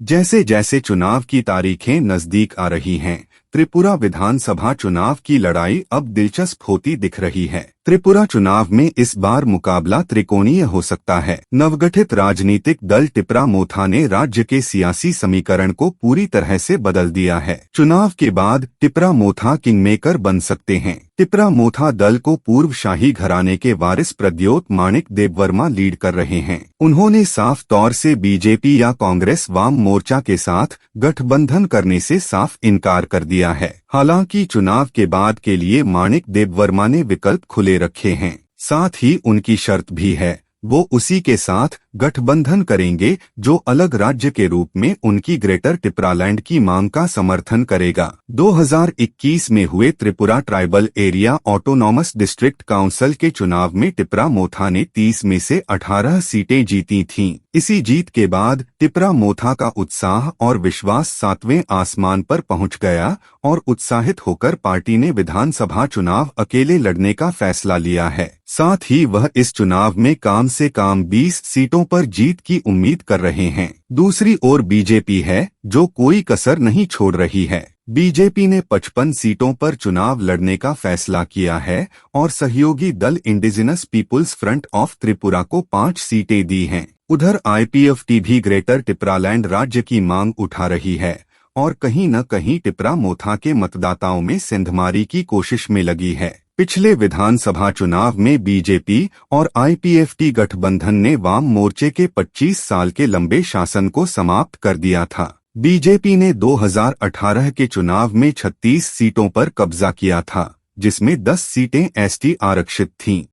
जैसे जैसे चुनाव की तारीखें नजदीक आ रही हैं, त्रिपुरा विधानसभा चुनाव की लड़ाई अब दिलचस्प होती दिख रही है। त्रिपुरा चुनाव में इस बार मुकाबला त्रिकोणीय हो सकता है। नवगठित राजनीतिक दल टिपरा मोथा ने राज्य के सियासी समीकरण को पूरी तरह से बदल दिया है। चुनाव के बाद टिपरा मोथा किंगमेकर बन सकते हैं। टिपरा मोथा दल को पूर्व शाही घराने के वारिस प्रद्योत माणिक देबवर्मा लीड कर रहे हैं। उन्होंने साफ तौर से बीजेपी या कांग्रेस वाम मोर्चा के साथ गठबंधन करने से साफ इनकार कर दिया है। हालांकि चुनाव के बाद के लिए माणिक देबवर्मा ने विकल्प खुले रखे हैं। साथ ही उनकी शर्त भी है, वो उसी के साथ गठबंधन करेंगे जो अलग राज्य के रूप में उनकी ग्रेटर टिपरालैंड की मांग का समर्थन करेगा। 2021 में हुए Tripura tribal area autonomous district council के चुनाव में टिपरा मोथा ने 30 में से 18 सीटें जीती थीं। इसी जीत के बाद टिपरा मोथा का उत्साह और विश्वास 7वें आसमान पर पहुंच गया और उत्साहित होकर पार्टी ने विधानसभा चुनाव अकेले लड़ने का फैसला लिया है। साथ ही वह इस चुनाव में कम से कम 20 सीटों पर जीत की उम्मीद कर रहे हैं। दूसरी ओर बीजेपी है, जो कोई कसर नहीं छोड़ रही है। बीजेपी ने 55 सीटों पर चुनाव लड़ने का फैसला किया है और सहयोगी दल Indigenous People's Front of Tripura को 5 सीटें दी हैं। उधर आईपीएफटी भी ग्रेटर टिपरालैंड राज्य की मांग उठा रही है और कहीं न कहीं टिपरा मोथा के मतदाताओं में सेंधमारी की कोशिश में लगी है। पिछले विधानसभा चुनाव में बीजेपी और आईपीएफटी गठबंधन ने वाम मोर्चे के 25 साल के लंबे शासन को समाप्त कर दिया था। बीजेपी ने 2018 के चुनाव में 36 सीटों पर कब्जा किया था, जिसमें 10 सीटें एसटी आरक्षित थीं।